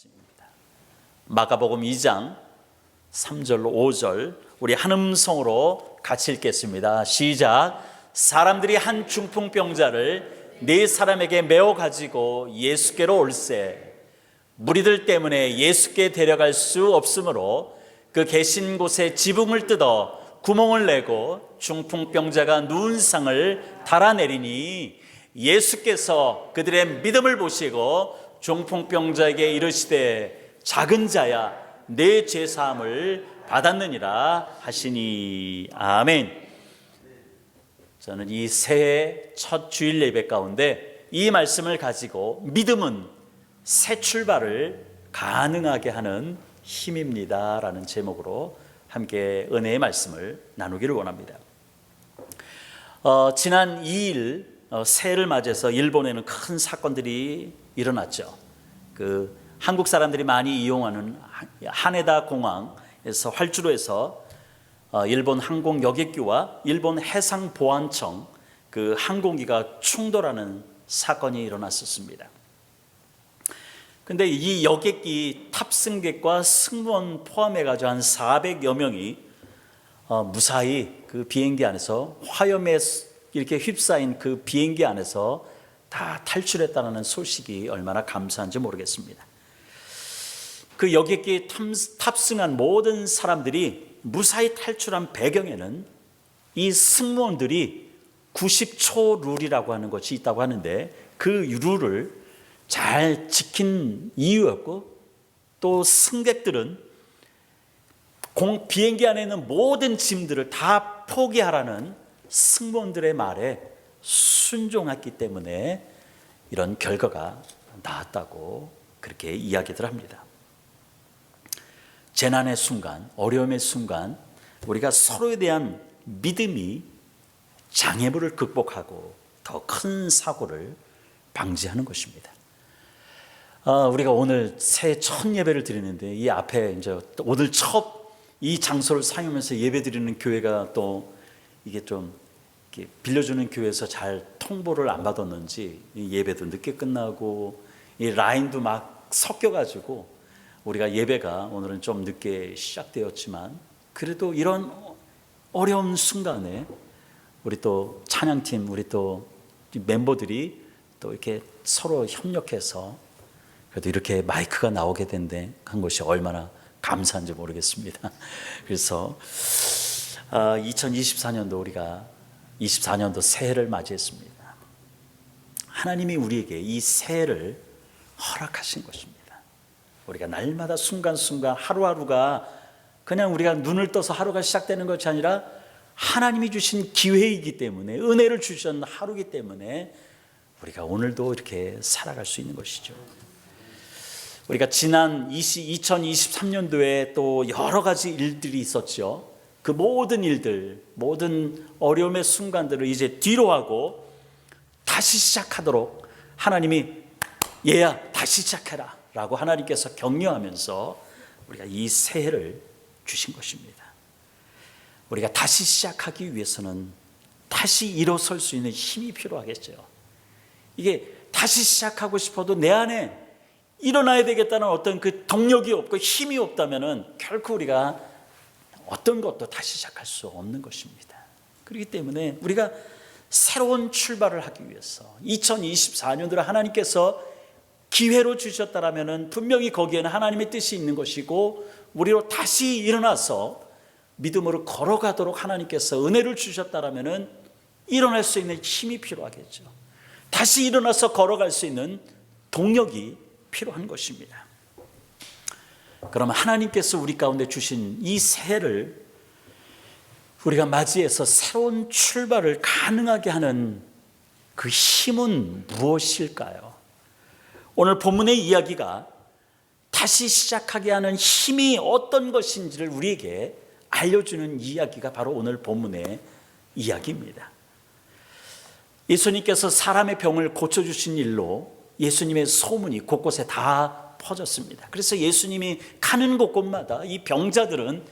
말씀입니다. 마가복음 2장 3절 5절 우리 한 음성으로 같이 읽겠습니다. 시작. 사람들이 한 중풍병자를 네 사람에게 메어 가지고 예수께로 올세 무리들 때문에 예수께 데려갈 수 없으므로 그 계신 곳에 지붕을 뜯어 구멍을 내고 중풍병자가 누운 상을 달아내리니 예수께서 그들의 믿음을 보시고 중풍병자에게 이르시되 작은 자야 내 죄사함을 받았느니라 하시니. 아멘. 저는 이 새해 첫 주일 예배 가운데 이 말씀을 가지고 믿음은 새 출발을 가능하게 하는 힘입니다 라는 제목으로 함께 은혜의 말씀을 나누기를 원합니다. 지난 2일 새해를 맞이해서 일본에는 큰 사건들이 일어났죠. 그 한국 사람들이 많이 이용하는 하네다 공항에서 활주로에서 일본 항공 여객기와 일본 해상보안청 그 항공기가 충돌하는 사건이 일어났었습니다. 근데 이 여객기 탑승객과 승무원 포함해가지고 한 400여 명이 무사히 그 비행기 안에서 화염에 이렇게 휩싸인 그 비행기 안에서 다 탈출했다는 소식이 얼마나 감사한지 모르겠습니다. 그 여객기에 탑승한 모든 사람들이 무사히 탈출한 배경에는 이 승무원들이 90초 룰이라고 하는 것이 있다고 하는데 그 룰을 잘 지킨 이유였고, 또 승객들은 비행기 안에 있는 모든 짐들을 다 포기하라는 승무원들의 말에 순종했기 때문에 이런 결과가 나왔다고 그렇게 이야기들 합니다. 재난의 순간, 어려움의 순간 우리가 서로에 대한 믿음이 장애물을 극복하고 더 큰 사고를 방지하는 것입니다. 우리가 오늘 새해 첫 예배를 드리는데 이 앞에 이제 오늘 첫 이 장소를 사용하면서 예배 드리는 교회가 또 이게 좀 이렇게 빌려주는 교회에서 잘 통보를 안 받았는지 예배도 늦게 끝나고 이 라인도 막 섞여가지고 우리가 예배가 오늘은 좀 늦게 시작되었지만 그래도 이런 어려운 순간에 우리 또 찬양팀 우리 또 멤버들이 또 이렇게 서로 협력해서 그래도 이렇게 마이크가 나오게 한 것이 얼마나 감사한지 모르겠습니다. 그래서 2024년도 우리가 24년도 새해를 맞이했습니다. 하나님이 우리에게 이 새해를 허락하신 것입니다. 우리가 날마다 순간순간 하루하루가 그냥 우리가 눈을 떠서 하루가 시작되는 것이 아니라 하나님이 주신 기회이기 때문에 은혜를 주신 하루이기 때문에 우리가 오늘도 이렇게 살아갈 수 있는 것이죠. 우리가 지난 2023년도에 또 여러 가지 일들이 있었죠. 그 모든 일들, 모든 어려움의 순간들을 이제 뒤로 하고 다시 시작하도록 하나님이 얘야 다시 시작해라 라고 하나님께서 격려하면서 우리가 이 새해를 주신 것입니다. 우리가 다시 시작하기 위해서는 다시 일어설 수 있는 힘이 필요하겠죠. 이게 다시 시작하고 싶어도 내 안에 일어나야 되겠다는 어떤 그 동력이 없고 힘이 없다면 결코 우리가 어떤 것도 다시 시작할 수 없는 것입니다. 그렇기 때문에 우리가 새로운 출발을 하기 위해서 2024년도를 하나님께서 기회로 주셨다면 분명히 거기에는 하나님의 뜻이 있는 것이고 우리로 다시 일어나서 믿음으로 걸어가도록 하나님께서 은혜를 주셨다면 일어날 수 있는 힘이 필요하겠죠. 다시 일어나서 걸어갈 수 있는 동력이 필요한 것입니다. 그러면 하나님께서 우리 가운데 주신 이 새해를 우리가 맞이해서 새로운 출발을 가능하게 하는 그 힘은 무엇일까요? 오늘 본문의 이야기가 다시 시작하게 하는 힘이 어떤 것인지를 우리에게 알려주는 이야기가 바로 오늘 본문의 이야기입니다. 예수님께서 사람의 병을 고쳐주신 일로 예수님의 소문이 곳곳에 다 퍼졌습니다. 그래서 예수님이 가는 곳곳마다 이 병자들은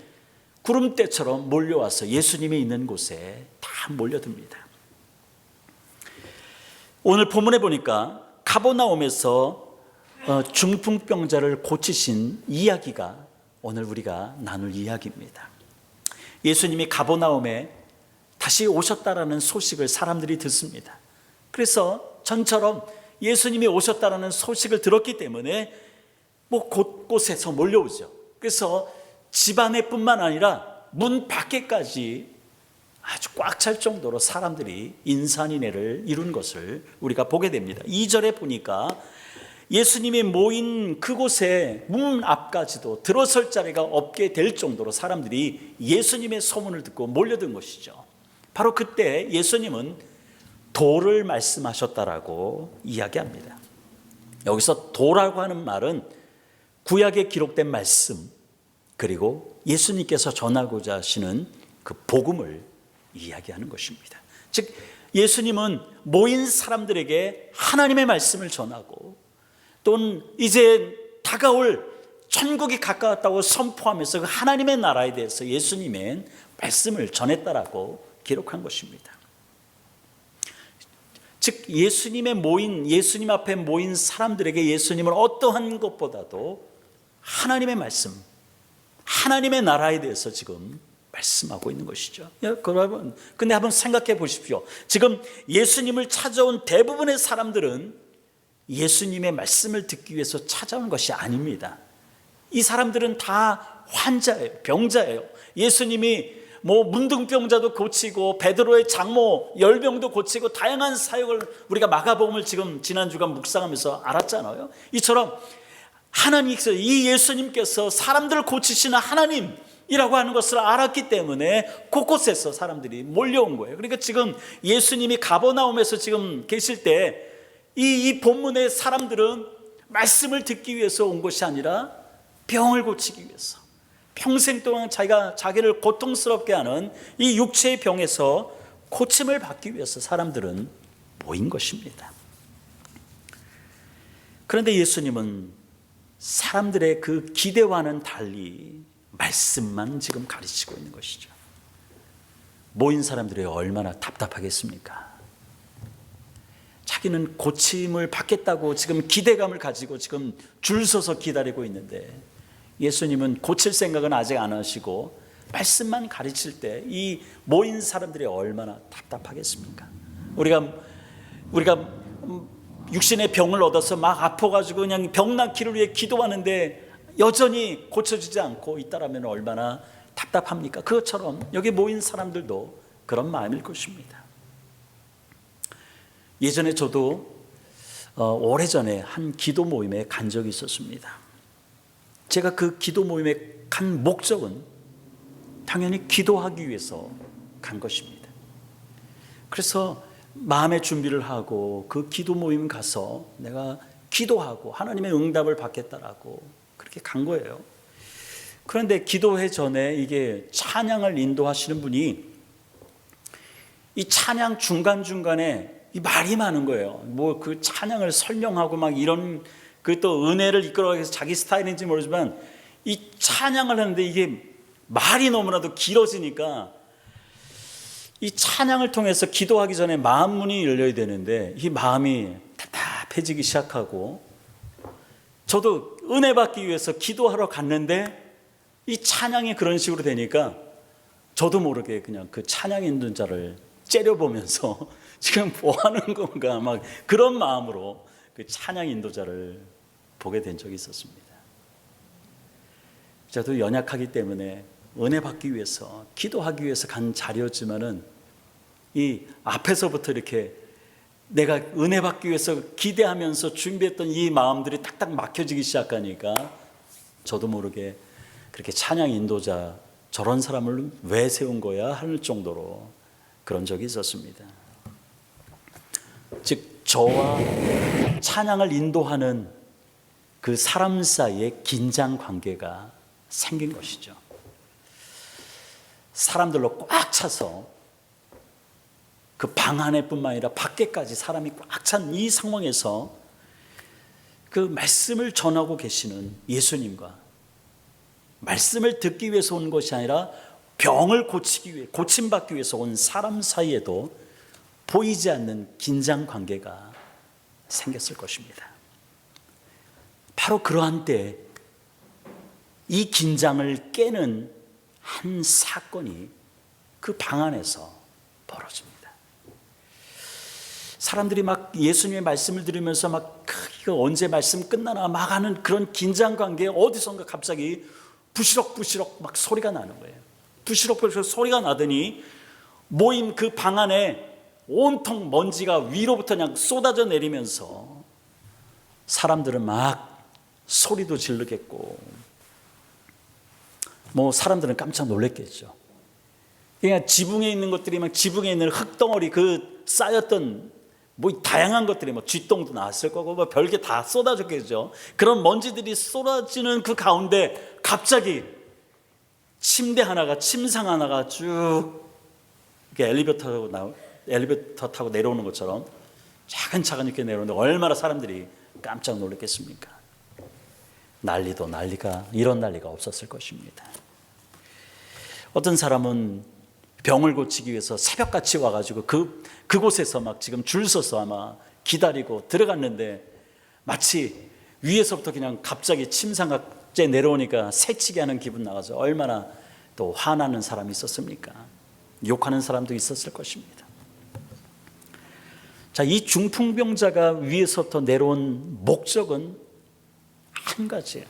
구름대처럼 몰려와서 예수님이 있는 곳에 다 몰려듭니다. 오늘 본문에 보니까 가버나움에서 중풍병자를 고치신 이야기가 오늘 우리가 나눌 이야기입니다. 예수님이 가버나움에 다시 오셨다라는 소식을 사람들이 듣습니다. 그래서 전처럼 예수님이 오셨다라는 소식을 들었기 때문에 곳곳에서 몰려오죠. 그래서 집 안에뿐만 아니라 문 밖에까지 아주 꽉 찰 정도로 사람들이 인산인해를 이룬 것을 우리가 보게 됩니다. 2절에 보니까 예수님이 모인 그곳에 문 앞까지도 들어설 자리가 없게 될 정도로 사람들이 예수님의 소문을 듣고 몰려든 것이죠. 바로 그때 예수님은 도를 말씀하셨다라고 이야기합니다. 여기서 도라고 하는 말은 구약에 기록된 말씀, 그리고 예수님께서 전하고자 하시는 그 복음을 이야기하는 것입니다. 즉 예수님은 모인 사람들에게 하나님의 말씀을 전하고 또는 이제 다가올 천국이 가까웠다고 선포하면서 그 하나님의 나라에 대해서 예수님의 말씀을 전했다라고 기록한 것입니다. 즉 예수님 앞에 모인 사람들에게 예수님은 어떠한 것보다도 하나님의 말씀, 하나님의 나라에 대해서 지금 말씀하고 있는 것이죠. 여러분, 근데 한번 생각해 보십시오. 지금 예수님을 찾아온 대부분의 사람들은 예수님의 말씀을 듣기 위해서 찾아온 것이 아닙니다. 이 사람들은 다 환자예요, 병자예요. 예수님이 문둥병자도 고치고 베드로의 장모 열병도 고치고 다양한 사역을 우리가 마가복음을 지금 지난 주간 묵상하면서 알았잖아요. 이처럼 하나님께서, 이 예수님께서 사람들을 고치시는 하나님이라고 하는 것을 알았기 때문에 곳곳에서 사람들이 몰려온 거예요. 그러니까 지금 예수님이 가버나움에서 지금 계실 때 이 본문의 사람들은 말씀을 듣기 위해서 온 것이 아니라 병을 고치기 위해서, 평생 동안 자기를 고통스럽게 하는 이 육체의 병에서 고침을 받기 위해서 사람들은 모인 것입니다. 그런데 예수님은 사람들의 그 기대와는 달리 말씀만 지금 가르치고 있는 것이죠. 모인 사람들이 얼마나 답답하겠습니까? 자기는 고침을 받겠다고 지금 기대감을 가지고 지금 줄 서서 기다리고 있는데 예수님은 고칠 생각은 아직 안 하시고 말씀만 가르칠 때 이 모인 사람들이 얼마나 답답하겠습니까? 우리가 육신의 병을 얻어서 막 아파가지고 그냥 병 낫기를 위해 기도하는데 여전히 고쳐지지 않고 있다라면 얼마나 답답합니까? 그것처럼 여기 모인 사람들도 그런 마음일 것입니다. 예전에 저도 오래전에 한 기도 모임에 간 적이 있었습니다. 제가 그 기도 모임에 간 목적은 당연히 기도하기 위해서 간 것입니다. 그래서 마음의 준비를 하고 그 기도 모임 가서 내가 기도하고 하나님의 응답을 받겠다라고 그렇게 간 거예요. 그런데 기도회 전에 이게 찬양을 인도하시는 분이 이 찬양 중간중간에 이 말이 많은 거예요. 그 찬양을 설명하고 막 이런 그 또 은혜를 이끌어가기 위해서 자기 스타일인지 모르지만 이 찬양을 하는데 이게 말이 너무나도 길어지니까 이 찬양을 통해서 기도하기 전에 마음 문이 열려야 되는데 이 마음이 답답해지기 시작하고 저도 은혜 받기 위해서 기도하러 갔는데 이 찬양이 그런 식으로 되니까 저도 모르게 그냥 그 찬양 인도자를 째려보면서 지금 뭐 하는 건가 막 그런 마음으로 그 찬양 인도자를 보게 된 적이 있었습니다. 저도 연약하기 때문에 은혜 받기 위해서 기도하기 위해서 간 자리였지만은 이 앞에서부터 이렇게 내가 은혜 받기 위해서 기대하면서 준비했던 이 마음들이 딱딱 막혀지기 시작하니까 저도 모르게 그렇게 찬양 인도자 저런 사람을 왜 세운 거야 할 정도로 그런 적이 있었습니다. 즉 저와 찬양을 인도하는 그 사람 사이에 긴장 관계가 생긴 것이죠. 사람들로 꽉 차서 그 방 안에뿐만 아니라 밖에까지 사람이 꽉 찬 이 상황에서 그 말씀을 전하고 계시는 예수님과 말씀을 듣기 위해서 온 것이 아니라 병을 고치기 위해 고침받기 위해서 온 사람 사이에도 보이지 않는 긴장 관계가 생겼을 것입니다. 바로 그러한 때 이 긴장을 깨는 한 사건이 그 방 안에서 벌어집니다. 사람들이 막 예수님의 말씀을 들으면서 막 이거 언제 말씀 끝나나 막 하는 그런 긴장 관계에 어디선가 갑자기 부시럭부시럭 막 소리가 나는 거예요. 부시럭부시럭 소리가 나더니 모인 그 방 안에 온통 먼지가 위로부터 그냥 쏟아져 내리면서 사람들은 막 소리도 지르겠고 뭐 사람들은 깜짝 놀랐겠죠. 그냥 지붕에 있는 것들이 막 지붕에 있는 흙덩어리 그 쌓였던 뭐 다양한 것들이 뭐 쥐똥도 나왔을 거고 뭐 별게 다 쏟아졌겠죠. 그런 먼지들이 쏟아지는 그 가운데 갑자기 침상 하나가 쭉 이렇게 엘리베이터 타고 내려오는 것처럼 차근차근 이렇게 내려오는데 얼마나 사람들이 깜짝 놀랐겠습니까? 이런 난리가 없었을 것입니다. 어떤 사람은 병을 고치기 위해서 새벽같이 와가지고 그곳에서 막 지금 줄 서서 아마 기다리고 들어갔는데 마치 위에서부터 그냥 갑자기 침상각제 내려오니까 새치기 하는 기분 나가서 얼마나 또 화나는 사람이 있었습니까? 욕하는 사람도 있었을 것입니다. 자, 이 중풍병자가 위에서부터 내려온 목적은 한 가지예요.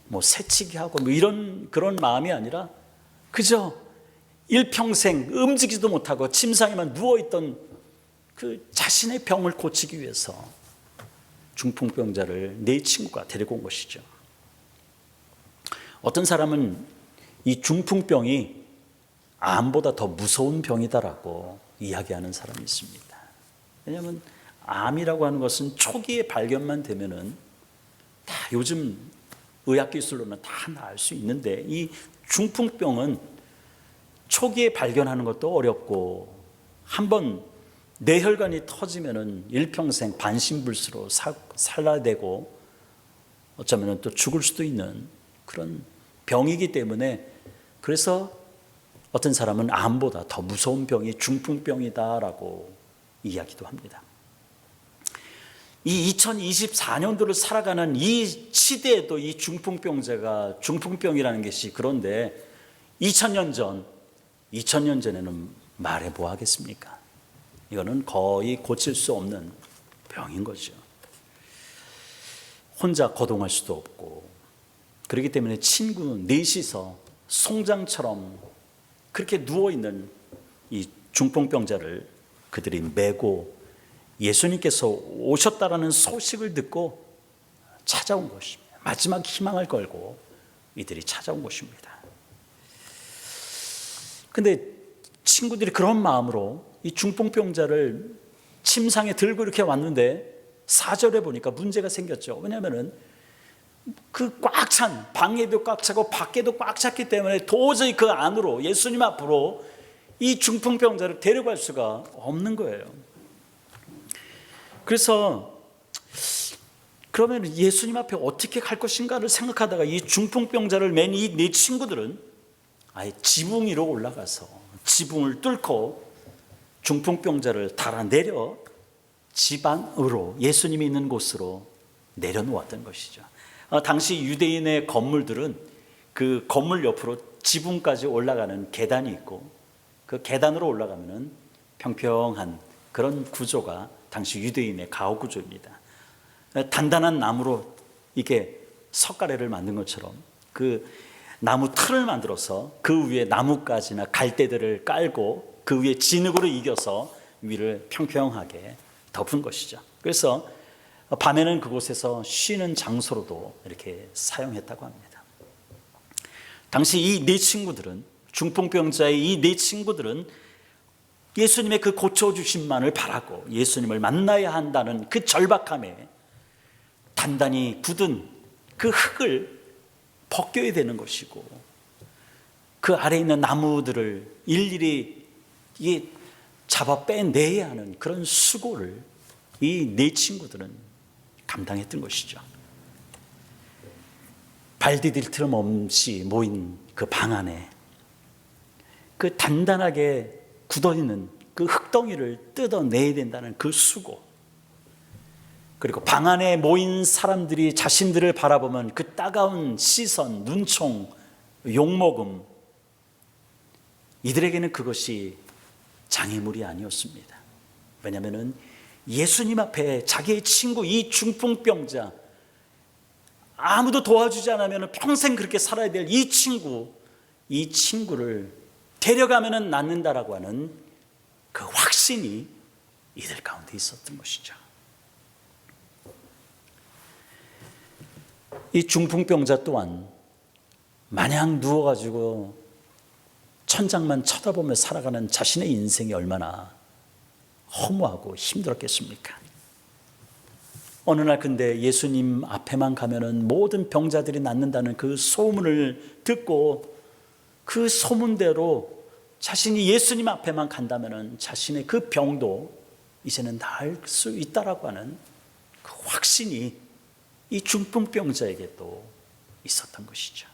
뭐 새치기 하고 뭐 이런 그런 마음이 아니라 그저 일평생 움직이지도 못하고 침상에만 누워있던 그 자신의 병을 고치기 위해서 중풍병자를 내 친구가 데리고 온 것이죠. 어떤 사람은 이 중풍병이 암보다 더 무서운 병이다라고 이야기하는 사람이 있습니다. 왜냐하면 암이라고 하는 것은 초기에 발견만 되면은 다 요즘 의학기술로는 다 나을 수 있는데 이 중풍병은 초기에 발견하는 것도 어렵고 한번 뇌혈관이 터지면은 일평생 반신불수로 살아야 되고 어쩌면 또 죽을 수도 있는 그런 병이기 때문에 그래서 어떤 사람은 암보다 더 무서운 병이 중풍병이다라고 이야기도 합니다. 이 2024년도를 살아가는 이 시대에도 이 중풍병이라는 것이 그런데 2000년 전에는 말해 뭐 하겠습니까? 이거는 거의 고칠 수 없는 병인 거죠. 혼자 거동할 수도 없고 그렇기 때문에 친구 넷이서 송장처럼 그렇게 누워있는 이 중풍병자를 그들이 메고 예수님께서 오셨다라는 소식을 듣고 찾아온 것입니다. 마지막 희망을 걸고 이들이 찾아온 것입니다. 근데 친구들이 그런 마음으로 이 중풍병자를 침상에 들고 이렇게 왔는데 4절에 보니까 문제가 생겼죠. 왜냐하면 그 꽉 찬 방에도 꽉 차고 밖에도 꽉 찼기 때문에 도저히 그 안으로 예수님 앞으로 이 중풍병자를 데려갈 수가 없는 거예요. 그래서 그러면 예수님 앞에 어떻게 갈 것인가를 생각하다가 이 중풍병자를 맨 이 네 친구들은 아예 지붕 위로 올라가서 지붕을 뚫고 중풍병자를 달아내려 집 안으로 예수님이 있는 곳으로 내려놓았던 것이죠. 당시 유대인의 건물들은 그 건물 옆으로 지붕까지 올라가는 계단이 있고 그 계단으로 올라가면 평평한 그런 구조가 당시 유대인의 가옥 구조입니다. 단단한 나무로 이게 석가래를 만든 것처럼 그 나무 틀을 만들어서 그 위에 나뭇가지나 갈대들을 깔고 그 위에 진흙으로 이겨서 위를 평평하게 덮은 것이죠. 그래서 밤에는 그곳에서 쉬는 장소로도 이렇게 사용했다고 합니다. 당시 이 네 친구들은 중풍병자의 이 네 친구들은 예수님의 그 고쳐주심만을 바라고 예수님을 만나야 한다는 그 절박함에 단단히 굳은 그 흙을 벗겨야 되는 것이고 그 아래에 있는 나무들을 일일이 잡아 빼내야 하는 그런 수고를 이 네 친구들은 감당했던 것이죠. 발 디딜 틈 없이 모인 그 방 안에 그 단단하게 굳어있는 그 흙덩이를 뜯어내야 된다는 그 수고, 그리고 방 안에 모인 사람들이 자신들을 바라보면 그 따가운 시선, 눈총, 욕먹음, 이들에게는 그것이 장애물이 아니었습니다. 왜냐하면 예수님 앞에 자기의 친구 이 중풍병자, 아무도 도와주지 않으면 평생 그렇게 살아야 될 이 친구를 데려가면 낫는다라고 하는 그 확신이 이들 가운데 있었던 것이죠. 이 중풍병자 또한 마냥 누워가지고 천장만 쳐다보며 살아가는 자신의 인생이 얼마나 허무하고 힘들었겠습니까? 어느 날 근데 예수님 앞에만 가면은 모든 병자들이 낫는다는 그 소문을 듣고 그 소문대로 자신이 예수님 앞에만 간다면은 자신의 그 병도 이제는 나을 수 있다라고 하는 그 확신이 이 중풍병자에게 또 있었던 것이죠.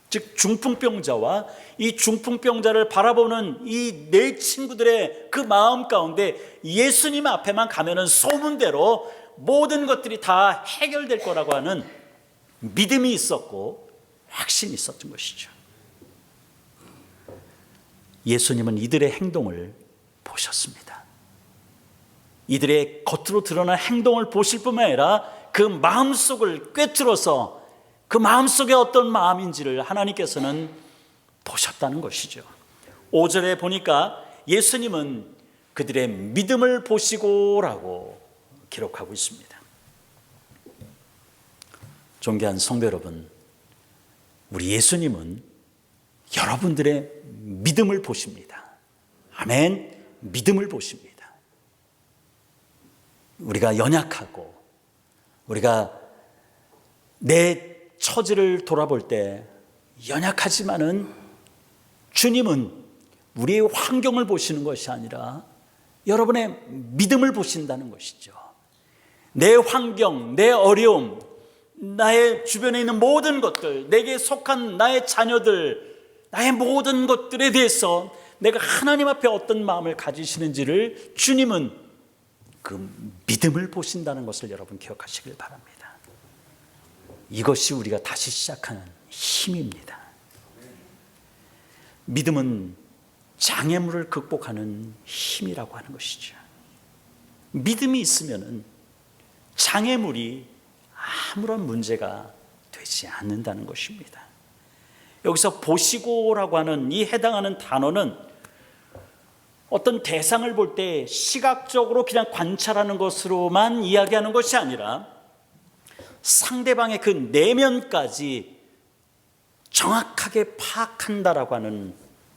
즉 중풍병자와 이 중풍병자를 바라보는 이 네 친구들의 그 마음 가운데 예수님 앞에만 가면은 소문대로 모든 것들이 다 해결될 거라고 하는 믿음이 있었고 확신이 있었던 것이죠. 예수님은 이들의 행동을 보셨습니다. 이들의 겉으로 드러난 행동을 보실 뿐만 아니라 그 마음속을 꿰뚫어서 그 마음속에 어떤 마음인지를 하나님께서는 보셨다는 것이죠. 5절에 보니까 예수님은 그들의 믿음을 보시고라고 기록하고 있습니다. 존귀한 성도 여러분, 우리 예수님은 여러분들의 믿음을 보십니다. 아멘. 믿음을 보십니다. 우리가 연약하고 우리가 내 처지를 돌아볼 때 연약하지만은 주님은 우리의 환경을 보시는 것이 아니라 여러분의 믿음을 보신다는 것이죠. 내 환경, 내 어려움, 나의 주변에 있는 모든 것들, 내게 속한 나의 자녀들, 나의 모든 것들에 대해서 내가 하나님 앞에 어떤 마음을 가지시는지를 주님은 그 믿음을 보신다는 것을 여러분 기억하시길 바랍니다. 이것이 우리가 다시 시작하는 힘입니다. 믿음은 장애물을 극복하는 힘이라고 하는 것이죠. 믿음이 있으면은 장애물이 아무런 문제가 되지 않는다는 것입니다. 여기서 보시고라고 하는 이 해당하는 단어는 어떤 대상을 볼 때 시각적으로 그냥 관찰하는 것으로만 이야기하는 것이 아니라 상대방의 그 내면까지 정확하게 파악한다라고 하는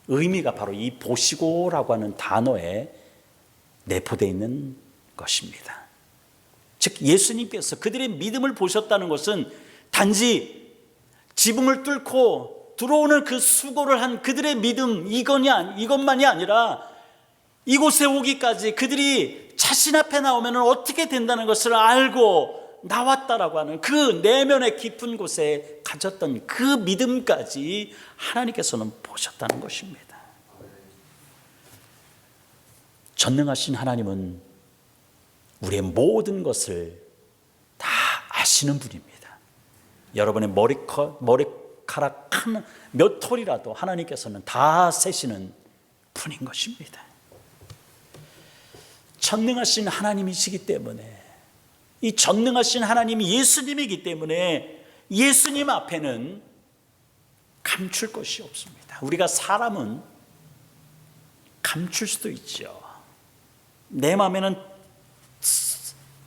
의미가 바로 이 보시고라고 하는 단어에 내포되어 있는 것입니다. 즉 예수님께서 그들의 믿음을 보셨다는 것은 단지 지붕을 뚫고 들어오는 그 수고를 한 그들의 믿음 이것만이 아니라 이곳에 오기까지 그들이 자신 앞에 나오면 어떻게 된다는 것을 알고 나왔다라고 하는 그 내면의 깊은 곳에 가졌던 그 믿음까지 하나님께서는 보셨다는 것입니다. 전능하신 하나님은 우리의 모든 것을 다 아시는 분입니다. 여러분의 머리카락 한 몇 톨이라도 하나님께서는 다 세시는 분인 것입니다. 전능하신 하나님이시기 때문에 이 전능하신 하나님이 예수님이기 때문에 예수님 앞에는 감출 것이 없습니다. 우리가 사람은 감출 수도 있죠. 내 마음에는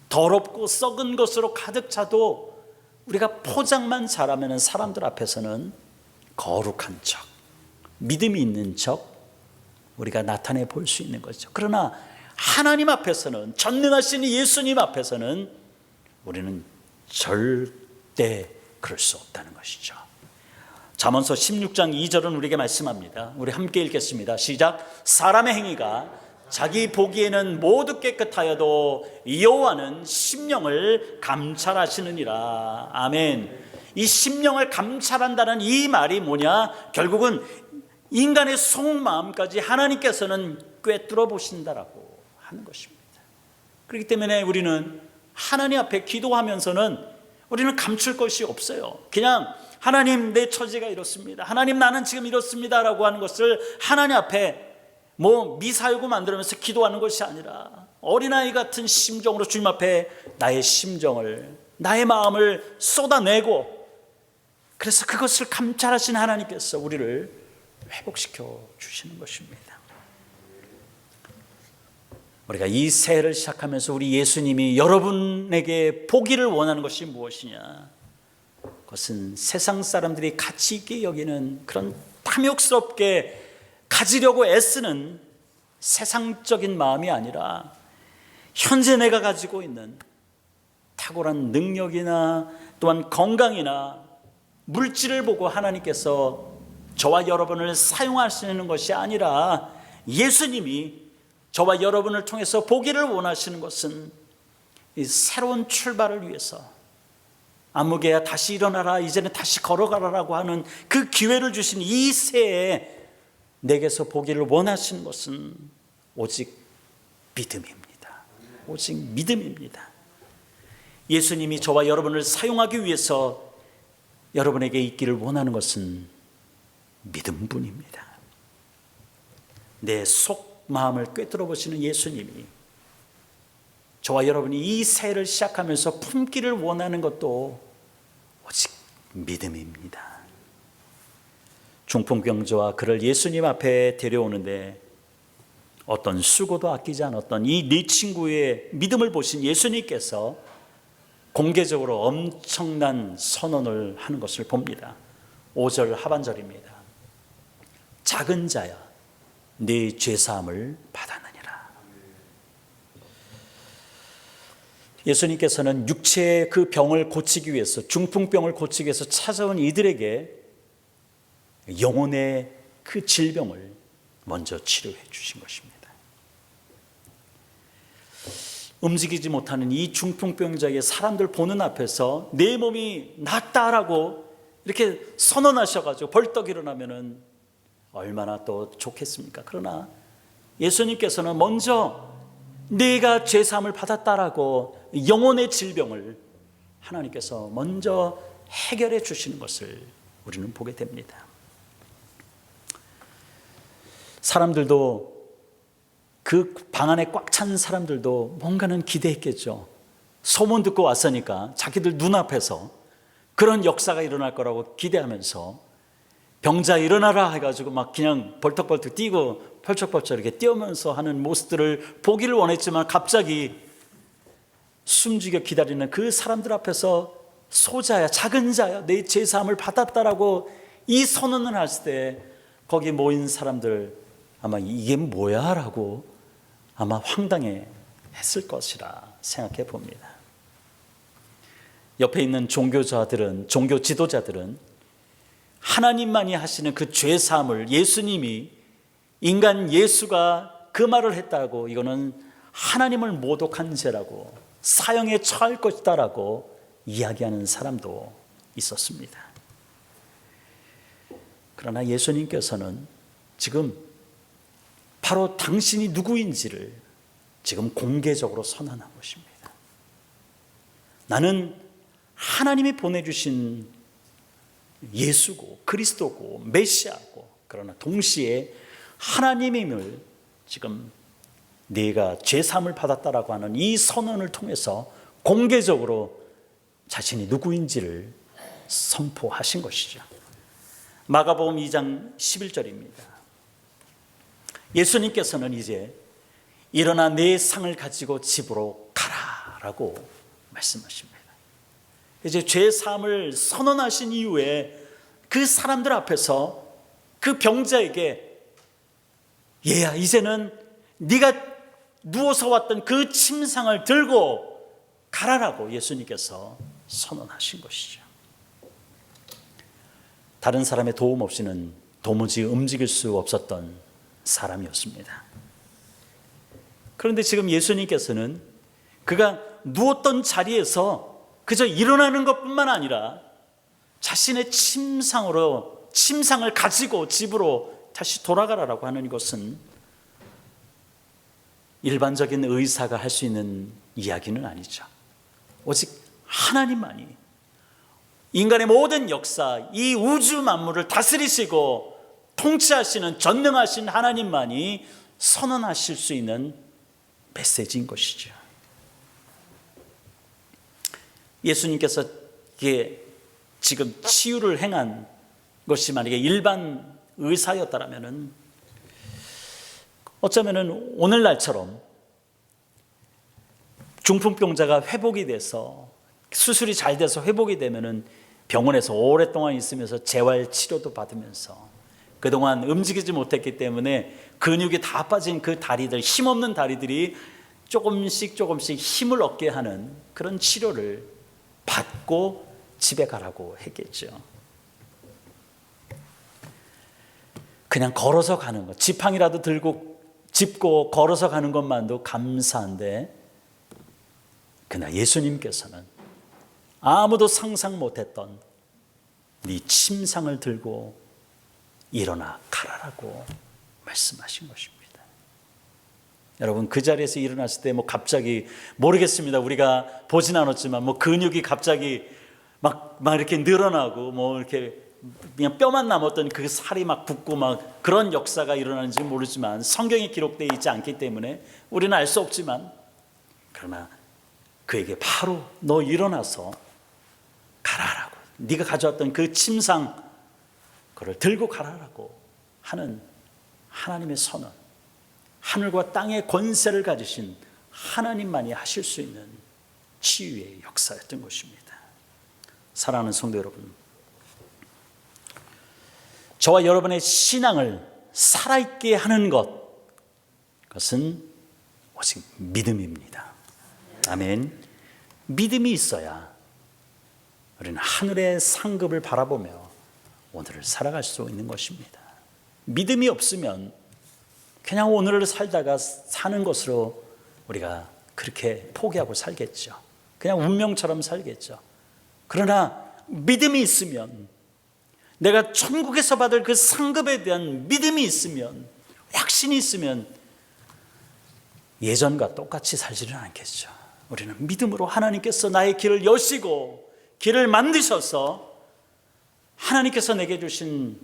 더럽고 썩은 것으로 가득 차도 우리가 포장만 잘하면 사람들 앞에서는 거룩한 척, 믿음이 있는 척 우리가 나타내 볼 수 있는 거죠. 그러나 하나님 앞에서는, 전능하신 예수님 앞에서는 우리는 절대 그럴 수 없다는 것이죠. 잠언서 16장 2절은 우리에게 말씀합니다. 우리 함께 읽겠습니다. 시작. 사람의 행위가 자기 보기에는 모두 깨끗하여도 여호와는 심령을 감찰하시느니라. 아멘. 이 심령을 감찰한다는 이 말이 뭐냐? 결국은 인간의 속마음까지 하나님께서는 꿰뚫어 보신다라고 하는 것입니다. 그렇기 때문에 우리는 하나님 앞에 기도하면서는 우리는 감출 것이 없어요. 그냥 하나님, 내 처지가 이렇습니다, 하나님 나는 지금 이렇습니다 라고 하는 것을 하나님 앞에 미사여구 만들면서 기도하는 것이 아니라 어린아이 같은 심정으로 주님 앞에 나의 심정을, 나의 마음을 쏟아내고, 그래서 그것을 감찰하신 하나님께서 우리를 회복시켜 주시는 것입니다. 우리가 이 새해를 시작하면서 우리 예수님이 여러분에게 보기를 원하는 것이 무엇이냐? 그것은 세상 사람들이 가치 있게 여기는 그런 탐욕스럽게 가지려고 애쓰는 세상적인 마음이 아니라 현재 내가 가지고 있는 탁월한 능력이나 또한 건강이나 물질을 보고 하나님께서 저와 여러분을 사용하시는 것이 아니라 예수님이 저와 여러분을 통해서 보기를 원하시는 것은 이 새로운 출발을 위해서, 안무개야 다시 일어나라, 이제는 다시 걸어가라라고 하는 그 기회를 주신 이 새해에 내게서 보기를 원하시는 것은 오직 믿음입니다. 오직 믿음입니다. 예수님이 저와 여러분을 사용하기 위해서 여러분에게 있기를 원하는 것은 믿음뿐입니다. 내 속 마음을 꿰뚫어 보시는 예수님이 저와 여러분이 이 새해를 시작하면서 품기를 원하는 것도 오직 믿음입니다. 중풍병자와 그를 예수님 앞에 데려오는데 어떤 수고도 아끼지 않았던 이 네 친구의 믿음을 보신 예수님께서 공개적으로 엄청난 선언을 하는 것을 봅니다. 5절 하반절입니다. 작은 자야, 네 죄사함을 받았느니라. 예수님께서는 육체의 그 병을 고치기 위해서, 중풍병을 고치기 위해서 찾아온 이들에게 영혼의 그 질병을 먼저 치료해 주신 것입니다. 움직이지 못하는 이 중풍병자에게 사람들 보는 앞에서 내 몸이 낫다라고 이렇게 선언하셔가지고 벌떡 일어나면은 얼마나 또 좋겠습니까? 그러나 예수님께서는 먼저 네가 죄사함을 받았다라고 영혼의 질병을 하나님께서 먼저 해결해 주시는 것을 우리는 보게 됩니다. 사람들도, 그 방 안에 꽉 찬 사람들도 뭔가는 기대했겠죠. 소문 듣고 왔으니까 자기들 눈앞에서 그런 역사가 일어날 거라고 기대하면서 병자 일어나라 해가지고 막 그냥 벌떡벌떡 뛰고 펄쩍펄쩍 이렇게 뛰면서 하는 모습들을 보기를 원했지만, 갑자기 숨죽여 기다리는 그 사람들 앞에서 소자야, 작은 자야, 내 죄사함을 받았다라고 이 선언을 했을 때 거기 모인 사람들 아마 이게 뭐야? 라고 아마 황당해 했을 것이라 생각해 봅니다. 옆에 있는 종교자들은, 종교 지도자들은 하나님만이 하시는 그 죄사함을 예수님이, 인간 예수가 그 말을 했다고 이거는 하나님을 모독한 죄라고, 사형에 처할 것이다 라고 이야기하는 사람도 있었습니다. 그러나 예수님께서는 지금 바로 당신이 누구인지를 지금 공개적으로 선언한 것입니다. 나는 하나님이 보내주신 예수고 그리스도고 메시아고, 그러나 동시에 하나님임을 지금 네가 죄사함을 받았다라고 하는 이 선언을 통해서 공개적으로 자신이 누구인지를 선포하신 것이죠. 마가복음 2장 11절입니다. 예수님께서는 이제 일어나 내 상을 가지고 집으로 가라라고 말씀하십니다. 이제 죄 사함을 선언하신 이후에 그 사람들 앞에서 그 병자에게, 얘야 이제는 네가 누워서 왔던 그 침상을 들고 가라라고 예수님께서 선언하신 것이죠. 다른 사람의 도움 없이는 도무지 움직일 수 없었던 사람이었습니다. 그런데 지금 예수님께서는 그가 누웠던 자리에서 그저 일어나는 것뿐만 아니라 자신의 침상을 가지고 집으로 다시 돌아가라라고 하는 것은 일반적인 의사가 할 수 있는 이야기는 아니죠. 오직 하나님만이 인간의 모든 역사, 이 우주 만물을 다스리시고 통치하시는 전능하신 하나님만이 선언하실 수 있는 메시지인 것이죠. 예수님께서 이게 지금 치유를 행한 것이 만약에 일반 의사였다면 어쩌면 오늘날처럼 중풍병자가 회복이 돼서 수술이 잘 돼서 회복이 되면 병원에서 오랫동안 있으면서 재활치료도 받으면서 그동안 움직이지 못했기 때문에 근육이 다 빠진 그 다리들, 힘없는 다리들이 조금씩 힘을 얻게 하는 그런 치료를 받고 집에 가라고 했겠죠. 그냥 걸어서 가는 것, 지팡이라도 짚고 걸어서 가는 것만도 감사한데, 그러나 예수님께서는 아무도 상상 못했던 네 침상을 들고 일어나 가라라고 말씀하신 것입니다. 여러분, 그 자리에서 일어났을 때 갑자기 모르겠습니다. 우리가 보진 않았지만 근육이 갑자기 막 이렇게 늘어나고 이렇게 그냥 뼈만 남았던 그 살이 붙고 그런 역사가 일어나는지 모르지만 성경에 기록되어 있지 않기 때문에 우리는 알 수 없지만, 그러나 그에게 바로 너 일어나서 가라라고, 네가 가져왔던 그 침상 그걸 들고 가라라고 하는 하나님의 선언, 하늘과 땅의 권세를 가지신 하나님만이 하실 수 있는 치유의 역사였던 것입니다. 사랑하는 성도 여러분, 저와 여러분의 신앙을 살아있게 하는 것, 그것은 오직 믿음입니다. 아멘. 믿음이 있어야 우리는 하늘의 상급을 바라보며 오늘을 살아갈 수 있는 것입니다. 믿음이 없으면 그냥 오늘을 살다가 사는 것으로 우리가 그렇게 포기하고 살겠죠. 그냥 운명처럼 살겠죠. 그러나 믿음이 있으면, 내가 천국에서 받을 그 상급에 대한 믿음이 있으면, 확신이 있으면 예전과 똑같이 살지는 않겠죠. 우리는 믿음으로 하나님께서 나의 길을 여시고 길을 만드셔서 하나님께서 내게 주신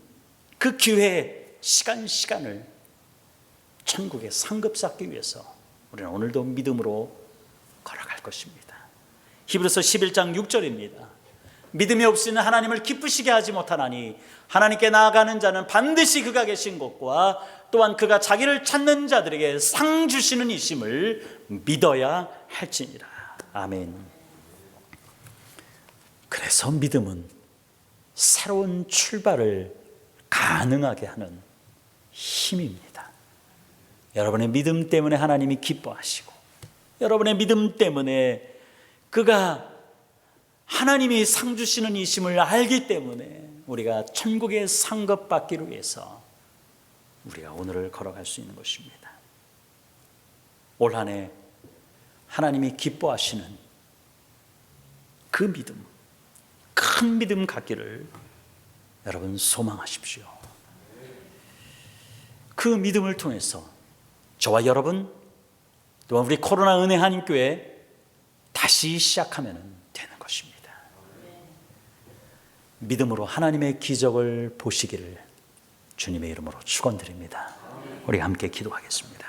그 기회, 시간을 천국의 상급 쌓기 위해서 우리는 오늘도 믿음으로 걸어갈 것입니다. 히브리서 11장 6절입니다. 믿음이 없이는 하나님을 기쁘시게 하지 못하나니 하나님께 나아가는 자는 반드시 그가 계신 곳과 또한 그가 자기를 찾는 자들에게 상 주시는 이심을 믿어야 할지니라. 아멘. 그래서 믿음은 새로운 출발을 가능하게 하는 힘입니다. 여러분의 믿음 때문에 하나님이 기뻐하시고, 여러분의 믿음 때문에 그가 하나님이 상 주시는 이심을 알기 때문에 우리가 천국의 상급 받기를 위해서 우리가 오늘을 걸어갈 수 있는 것입니다. 올 한 해 하나님이 기뻐하시는 그 믿음, 큰 믿음 갖기를 여러분 소망하십시오. 그 믿음을 통해서 저와 여러분, 또한 우리 코로나 은혜 한인교회 다시 시작하면 되는 것입니다. 믿음으로 하나님의 기적을 보시기를 주님의 이름으로 축원드립니다. 우리 함께 기도하겠습니다.